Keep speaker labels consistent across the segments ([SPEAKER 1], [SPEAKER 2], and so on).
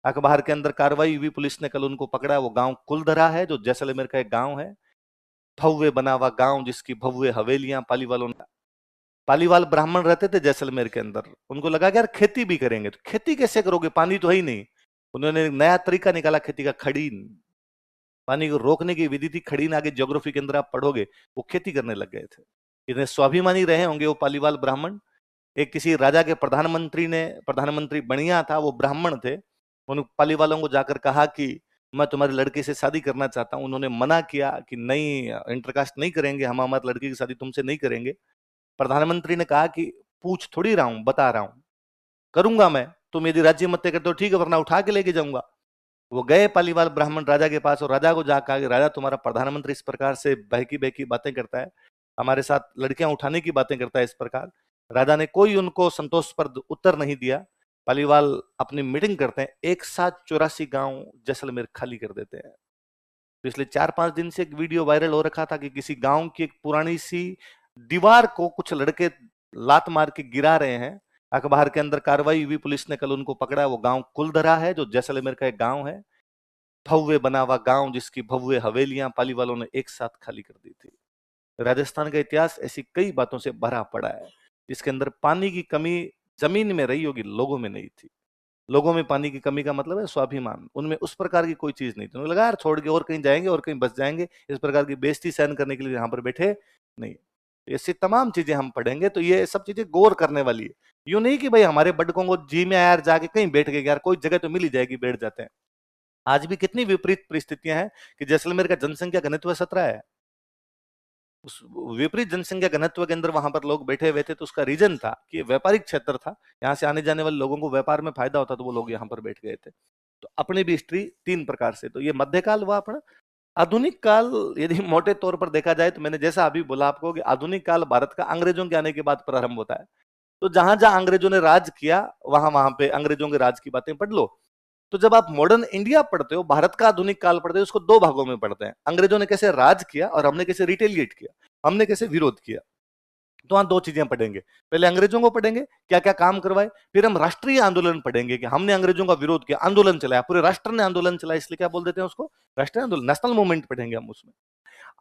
[SPEAKER 1] अखबार के अंदर कार्रवाई हुई, पुलिस ने कल उनको पकड़ा। वो गांव कुलधरा है जो जैसलमेर का एक गांव है, भव्य बना हुआ गांव जिसकी भव्य हवेलियां पालीवालों ने। पालीवाल ब्राह्मण रहते थे जैसलमेर के अंदर, उनको लगा कि यार खेती भी करेंगे, तो खेती कैसे करोगे, पानी तो है ही नहीं। उन्होंने एक नया तरीका निकाला खेती का, खड़ीन। पानी को रोकने की विधि थी खड़ीन। आगे ज्योग्राफी के अंदर आप पढ़ोगे, वो खेती करने लग गए थे। इतने स्वाभिमानी रहे होंगे वो पालीवाल ब्राह्मण। एक किसी राजा के प्रधानमंत्री ने, प्रधानमंत्री बढ़िया था, वो ब्राह्मण थे, उन पालीवालों को जाकर कहा कि मैं तुम्हारी लड़की से शादी करना चाहता हूं। उन्होंने मना किया कि नहीं, इंटरकास्ट नहीं करेंगे, हम हमारी लड़की की शादी तुमसे नहीं करेंगे। प्रधानमंत्री ने कहा कि पूछ थोड़ी रहा हूं, बता रहा हूं, करूंगा मैं, तुम यदि राज्य मत करते हो ठीक है, वरना उठा के लेके जाऊंगा। वो गए पालीवाल ब्राह्मण राजा के पास, और राजा को जाकर कहा कि राजा, तुम्हारा प्रधानमंत्री इस प्रकार से बहकी बहकी बातें करता है, हमारे साथ लड़कियां उठाने की बातें करता है इस प्रकार। राजा ने कोई उनको संतोषप्रद उत्तर नहीं दिया। पालीवाल अपनी मीटिंग करते हैं, एक साथ 84 गांव जैसलमेर खाली कर देते हैं। पिछले 4-5 दिन से एक वीडियो वायरल हो रखा था कि किसी गांव की एक पुरानी सी दीवार को कुछ लड़के लात मार के गिरा रहे हैं। अखबार के अंदर कार्रवाई हुई, पुलिस ने कल उनको पकड़ा। वो गांव कुलधरा है जो जैसलमेर का एक गांव है, भव्य बना हुआ गांव जिसकी भव्य हवेलियां पालीवालों ने एक साथ खाली कर दी थी। राजस्थान का इतिहास ऐसी कई बातों से भरा पड़ा है। इसके अंदर पानी की कमी जमीन में रही होगी, लोगों में नहीं थी। लोगों में पानी की कमी का मतलब है स्वाभिमान, उनमें उस प्रकार की कोई चीज नहीं थी। उन्हें लगा यार छोड़ के और कहीं जाएंगे और कहीं बस जाएंगे, इस प्रकार की बेइज्जती सहन करने के लिए यहाँ पर बैठे नहीं। ऐसी तमाम चीजें हम पढ़ेंगे तो ये सब चीजें गौर करने वाली है। यूं नहीं कि भाई हमारे बड़कों को जी में यार जाके कहीं बैठ गए, यार कोई जगह तो मिल ही जाएगी, बैठ जाते हैं। आज भी कितनी विपरीत परिस्थितियां हैं कि जैसलमेर का जनसंख्या घनत्व 17 है। उस विपरीत जनसंख्या घनत्व के अंदर वहां पर लोग बैठे हुए थे, तो उसका रीजन था कि व्यापारिक क्षेत्र था, यहाँ से आने जाने वाले लोगों को व्यापार में फायदा होता, तो वो लोग यहाँ पर बैठ गए थे। तो अपनी भी हिस्ट्री 3 प्रकार से, तो ये मध्यकाल हुआ अपना। आधुनिक काल यदि मोटे तौर पर देखा जाए तो मैंने जैसा अभी बोला आपको कि आधुनिक काल भारत का अंग्रेजों के आने के बाद प्रारंभ होता है। तो जहां जहां अंग्रेजों ने राज किया, वहां वहां पे अंग्रेजों के राज की बातें पढ़ लो। तो जब आप मॉडर्न इंडिया पढ़ते हो, भारत का आधुनिक काल पढ़ते हो, उसको 2 भागों में पढ़ते हैं, अंग्रेजों ने कैसे राज किया और हमने कैसे रिटेलिएट किया, हमने कैसे विरोध किया। तो वहां 2 चीजें पढ़ेंगे, पहले अंग्रेजों को पढ़ेंगे क्या क्या काम करवाए, फिर हम राष्ट्रीय आंदोलन पढ़ेंगे कि हमने अंग्रेजों का विरोध किया, आंदोलन चलाया, पूरे राष्ट्र ने आंदोलन चलाया, इसलिए क्या बोल देते हैं उसको, राष्ट्रीय आंदोलन, नेशनल मूवमेंट पढ़ेंगे हम उसमें।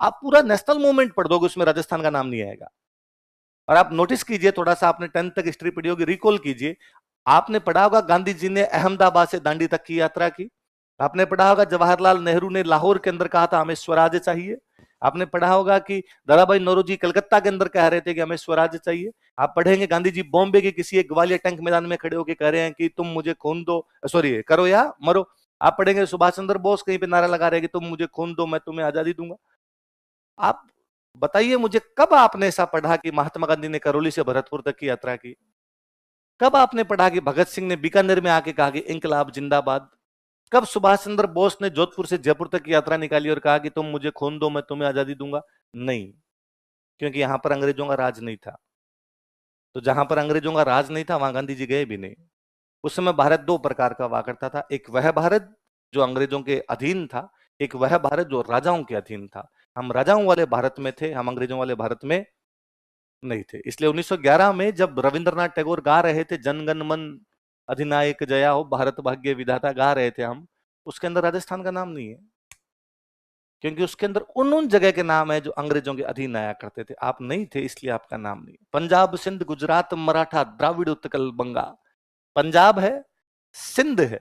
[SPEAKER 1] आप पूरा नेशनल मूवमेंट पढ़ दोगे, उसमें राजस्थान का नाम नहीं आएगा। और आप नोटिस कीजिए, थोड़ा सा आपने 10th तक हिस्ट्री पढ़ी होगी, रिकॉल कीजिए, आपने पढ़ा होगा गांधी जी ने अहमदाबाद से दांडी तक की यात्रा की। आपने पढ़ा होगा जवाहरलाल नेहरू ने लाहौर के अंदर कहा था हमें स्वराज्य चाहिए। आपने पढ़ा होगा कि दादाभाई नौरोजी कलकत्ता के अंदर कह रहे थे कि हमें स्वराज्य चाहिए। आप पढ़ेंगे गांधी जी बॉम्बे के किसी एक ग्वालियर टैंक मैदान में खड़े होकर कह रहे हैं कि तुम मुझे खून दो, सॉरी करो या मरो। आप पढ़ेंगे सुभाष चंद्र बोस कहीं पे नारा लगा रहे हैं कि तुम मुझे खून दो, मैं तुम्हें आजादी दूंगा। आप बताइए मुझे, कब आपने ऐसा पढ़ा कि महात्मा गांधी ने करौली से भरतपुर तक की यात्रा की? कब आपने पढ़ा कि भगत सिंह ने बीकानेर में आके कहा कि इंकलाब जिंदाबाद? कब सुभाष चंद्र बोस ने जोधपुर से जयपुर तक की यात्रा निकाली और कहा कि तुम मुझे खून दो, मैं तुम्हें आजादी दूंगा? नहीं, क्योंकि यहां पर अंग्रेजों का राज नहीं था। तो जहां पर अंग्रेजों का राज नहीं था, वहां गांधी जी गए भी नहीं। उस समय भारत 2 प्रकार का हुआ करता था, एक वह भारत जो अंग्रेजों के अधीन था, एक वह भारत जो राजाओं के अधीन था। हम राजाओं वाले भारत में थे, हम अंग्रेजों वाले भारत में नहीं थे। इसलिए 1911 में जब रविंद्रनाथ टैगोर गा रहे थे जनगण मन अधिनायक जया हो भारत भाग्य विधाता, गा रहे थे हम, उसके अंदर राजस्थान का नाम नहीं है, क्योंकि उसके अंदर उन उन जगह के नाम है जो अंग्रेजों के अधीन आया करते थे। आप नहीं थे, इसलिए आपका नाम नहीं है। पंजाब सिंध गुजरात मराठा द्राविड़ उत्कल बंगा। पंजाब है, सिंध है,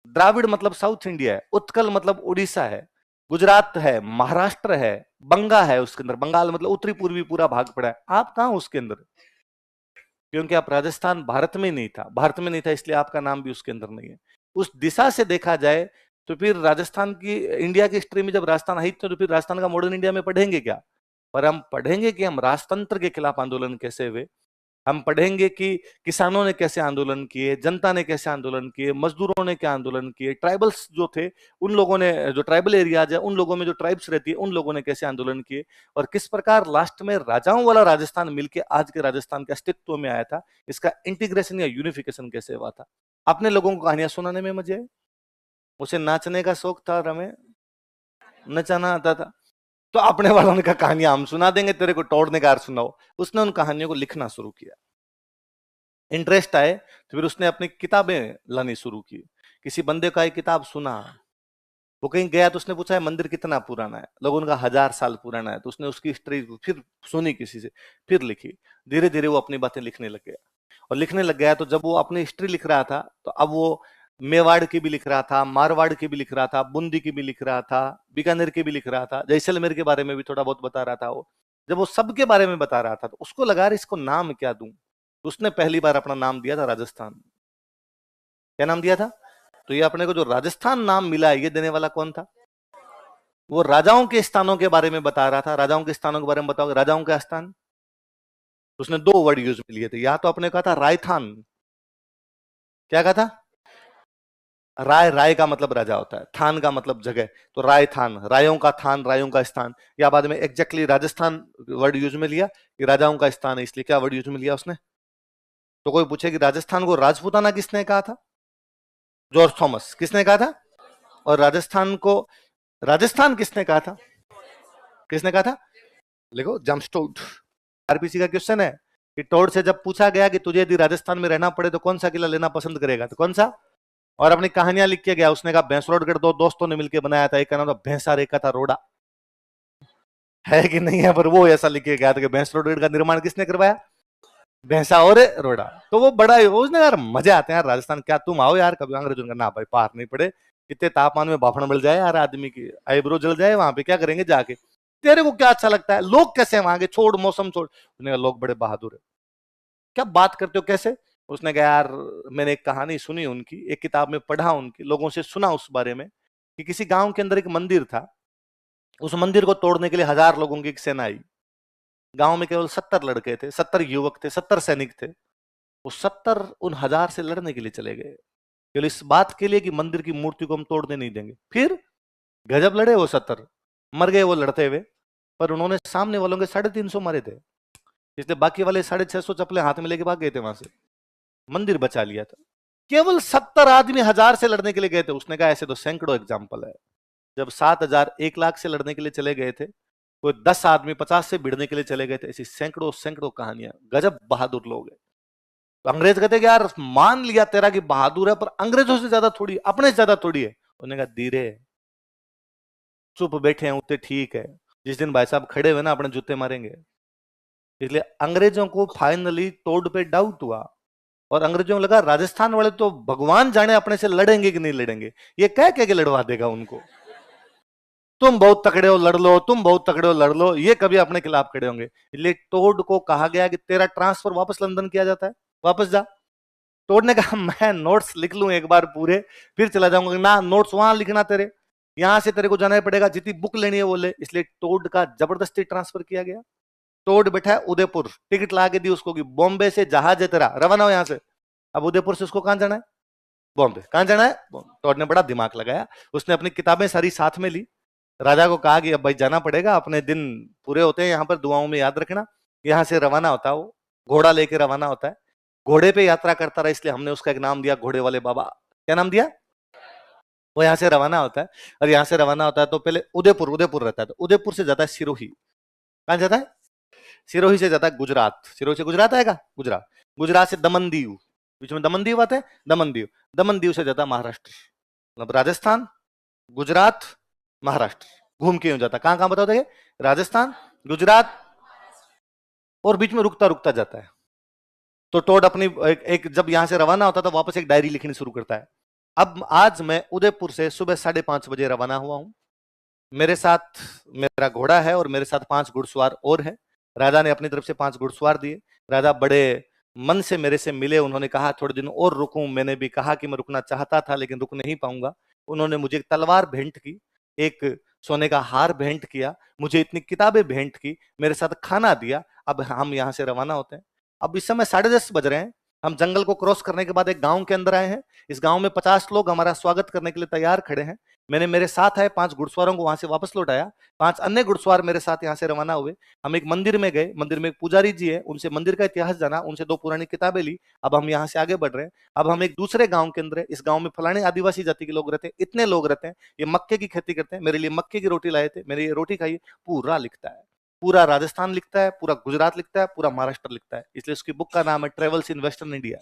[SPEAKER 1] द्राविड़ मतलब साउथ इंडिया है, उत्कल मतलब उड़ीसा है, गुजरात है, महाराष्ट्र है, बंगा है, उसके अंदर बंगाल मतलब उत्तरी पूर्वी पूरा भाग पड़ा है। आप कहां उसके अंदर? क्योंकि आप राजस्थान भारत में नहीं था, भारत में नहीं था, इसलिए आपका नाम भी उसके अंदर नहीं है। उस दिशा से देखा जाए तो फिर राजस्थान की, इंडिया की हिस्ट्री में जब राजस्थान आई तो फिर राजस्थान का मॉडर्न इंडिया में पढ़ेंगे क्या? पर हम पढ़ेंगे कि हम राजतंत्र के खिलाफ आंदोलन कैसे हुए, हम पढ़ेंगे कि किसानों ने कैसे आंदोलन किए, जनता ने कैसे आंदोलन किए, मजदूरों ने क्या आंदोलन किए, ट्राइबल्स जो थे उन लोगों ने, जो ट्राइबल एरियाज है उन लोगों में जो ट्राइब्स रहती है उन लोगों ने कैसे आंदोलन किए, और किस प्रकार लास्ट में राजाओं वाला राजस्थान मिलके आज के राजस्थान के अस्तित्व में आया था। इसका इंटीग्रेशन या यूनिफिकेशन कैसे हुआ था। अपने लोगों को कहानियां सुनाने में मजे आए, उसे नाचने का शौक था, रमे नचाना आता था, तो अपने वालों ने कहा कहानियां हम सुना देंगे, तेरे को तोड़ने का अर्थ सुनाओ। उसने उन कहानियों को लिखना शुरू किया, इंटरेस्ट आए तो फिर उसने अपनी किताबें लानी शुरू की किसी बंदे का एक किताब सुना, वो कहीं गया तो उसने पूछा है मंदिर कितना पुराना है, लोगों ने कहा 1000 साल पुराना है, तो उसने उसकी हिस्ट्री फिर सुनी किसी से, फिर लिखी। धीरे धीरे वो अपनी बातें लिखने लग गया, और लिखने लग गया तो जब वो अपनी हिस्ट्री लिख रहा था तो अब वो मेवाड़ की भी लिख रहा था, मारवाड़ की भी लिख रहा था, बूंदी की भी लिख रहा था, बीकानेर की भी लिख रहा था, जैसलमेर के बारे में भी थोड़ा बहुत बता रहा था। वो जब वो सबके बारे में बता रहा था तो उसको लगा रहा इसको नाम क्या दूं, तो उसने पहली बार अपना नाम दिया था राजस्थान। क्या नाम दिया था? तो ये अपने को जो राजस्थान नाम मिला है, ये देने वाला कौन था? वो राजाओं के स्थानों के बारे में बता रहा था। राजाओं के स्थानों के बारे में बताओगे, राजाओं का स्थान, तो उसने दो वर्ड यूज में लिए थे। या तो अपने कहा था रायथान, क्या कहा था? राय, राय का मतलब राजा होता है, थान का मतलब जगह, तो राय थान, रायों का थान, रायों का स्थान। या बाद में एग्जैक्टली राजस्थान वर्ड यूज में लिया कि राजाओं का स्थान है, इसलिए क्या वर्ड यूज में लिया उसने? तो कोई पूछे कि राजस्थान को राजपूताना किसने कहा था? George Thomas. किसने कहा था? और राजस्थान को राजस्थान किसने कहा था? किसने कहा था? लिखो, जेम्स टोड। आरपीसी का क्वेश्चन है कि टोड से जब पूछा गया कि तुझे यदि राजस्थान में रहना पड़े तो कौन सा किला लेना पसंद करेगा, तो कौन सा? और अपनी कहानियां लिख के गया। उसने कहा भैंसरोडगढ़ दो दोस्तों ने मिलकर बनाया था, एक का नाम था भैंसा, एक का था रोड़ा। है कि नहीं है? पर वो ऐसा लिख के गया था कि भैंसरोडगढ़ का निर्माण किसने करवाया? भैंसा और रोड़ा। तो वो बड़ा उसने यार मजा आते हैं यार राजस्थान, क्या तुम आओ यार कभी अंग्रेजों का। ना भाई, पार नहीं पड़े, इतने तापमान में भाफड़ मिल जाए यार, आदमी की आईब्रो जल जाए, वहां पे क्या करेंगे जाके? तेरे को क्या अच्छा लगता है? लोग कैसे वहां के, छोड़ मौसम छोड़। उसने कहा लोग बड़े बहादुर है। क्या बात करते हो, कैसे? उसने कहा यार मैंने एक कहानी सुनी उनकी, एक किताब में पढ़ा उनकी, लोगों से सुना उस बारे में, कि किसी गांव के अंदर एक मंदिर था, उस मंदिर को तोड़ने के लिए 1000 लोगों की एक सेना आई। गांव में केवल 70 लड़के थे, 70 युवक थे, 70 सैनिक थे। वो 70 उन 1000 से लड़ने के लिए चले गए, केवल इस बात के लिए कि मंदिर की मूर्ति को हम तोड़ने नहीं देंगे। फिर गजब लड़े वो 70, मर गए वो लड़ते हुए, पर उन्होंने सामने वालों के 350 मारे थे, इसलिए बाकी वाले 650 चप्पलें हाथ में लेके भाग गए थे वहां से, मंदिर बचा लिया था। केवल 70 आदमी 1000 से लड़ने के लिए गए थे। उसने कहा ऐसे तो सैकड़ों एग्जाम्पल है, जब 7000 1 लाख से लड़ने के लिए चले गए थे, कोई 10 आदमी 50 से भिड़ने के लिए चले गए थे, ऐसी सैकड़ों सैकड़ों कहानियां। गजब बहादुर लोग हैं। तो अंग्रेज कहते कि यार मान लिया तेरा कि बहादुर है, पर अंग्रेजों से ज्यादा थोड़ी, अपने से ज्यादा थोड़ी है। उन्होंने कहा धीरे, चुप बैठे हैं उतने ठीक है, जिस दिन भाई साहब खड़े हुए ना अपने जूते मारेंगे। इसलिए अंग्रेजों को फाइनली टोड पे डाउट हुआ, और अंग्रेजों को लगा राजस्थान वाले तो भगवान जाने अपने से लड़ेंगे कि नहीं लड़ेंगे, ये कह के लड़वा देगा उनको। तुम बहुत तकड़े हो लड़ लो, तुम बहुत तकड़े हो लड़ लो, ये कभी अपने खिलाफ खड़े होंगे। इसलिए टोड को कहा गया कि तेरा ट्रांसफर वापस लंदन किया जाता है, वापस जा। टोड ने कहा मैं नोट्स लिख लूं एक बार पूरे, फिर चला जाऊंगा। ना, नोट्स वहां लिखना, तेरे यहां से तेरे को जाना ही पड़ेगा, जितनी बुक लेनी है वो ले। इसलिए टोड का जबरदस्ती ट्रांसफर किया गया। टोड बैठा है उदयपुर, टिकट ला के दी उसको कि बॉम्बे से जहाज है तेरा, रवाना हो यहां से। अब उदयपुर से उसको कहां जाना है? बॉम्बे। कहां जाना है? टोड ने बड़ा दिमाग लगाया, उसने अपनी किताबें सारी साथ में ली, राजा को कहा कि अब भाई जाना पड़ेगा, अपने दिन पूरे होते हैं यहाँ पर, दुआओं में याद रखना। यहाँ से रवाना होता है वो, घोड़ा लेके रवाना होता है, घोड़े पे यात्रा करता रहा, इसलिए हमने उसका एक नाम दिया घोड़े वाले बाबा। क्या नाम दिया? वो यहाँ से रवाना होता है, और यहाँ से रवाना होता है तो पहले उदयपुर, उदयपुर रहता है, तो उदयपुर से जाता है सिरोही। कहाँ जाता है? सिरोही से जाता है गुजरात। सिरोही से गुजरात आएगा, गुजरात। गुजरात से दमन दीव, बीच में दमन दीव आते हैं, दमन दीव। दमन दीव से जाता है महाराष्ट्र, मतलब राजस्थान, गुजरात, महाराष्ट्र, घूम के हो जाता। कहां कहां बताओ देखिए? राजस्थान, गुजरात, और बीच में रुकता रुकता जाता है। तो टोड अपनी एक जब यहां से रवाना होता है तो वापस एक डायरी लिखनी शुरू करता है। अब आज मैं उदयपुर से सुबह 5:30 बजे रवाना हुआ हूं, मेरे साथ मेरा घोड़ा है और मेरे साथ 5 घुड़सवार और है। राजा ने अपनी तरफ से 5 घुड़सवार दिए। राजा बड़े मन से मेरे से मिले, उन्होंने कहा थोड़े दिन और रुकूं। मैंने भी कहा कि मैं रुकना चाहता था लेकिन रुक नहीं पाऊंगा। उन्होंने मुझे एक तलवार भेंट की, एक सोने का हार भेंट किया, मुझे इतनी किताबें भेंट की, मेरे साथ खाना दिया। अब हम यहाँ से रवाना होते हैं। अब इस समय 10:30 बज रहे हैं। हम जंगल को क्रॉस करने के बाद एक गांव के अंदर आए हैं। इस गांव में 50 लोग हमारा स्वागत करने के लिए तैयार खड़े हैं। मैंने मेरे साथ आए 5 घुड़सवारों को वहां से वापस लौटाया। 5 अन्य घुड़सवार मेरे साथ यहाँ से रवाना हुए। हम एक मंदिर में गए, मंदिर में एक पुजारी जी है, उनसे मंदिर का इतिहास जाना, उनसे 2 पुरानी किताबें ली। अब हम यहाँ से आगे बढ़ रहे हैं। अब हम एक दूसरे गांव के अंदर है। इस गांव में फलाने आदिवासी जाति के लोग रहते हैं, इतने लोग रहते हैं, ये मक्के की खेती करते हैं। मेरे लिए मक्के की रोटी लाए थे, मेरी ये रोटी खाई। पूरा लिखता है, पूरा राजस्थान लिखता है, पूरा गुजरात लिखता है, पूरा महाराष्ट्र लिखता है। इसलिए उसकी बुक का नाम है ट्रेवल्स इन वेस्टर्न इंडिया।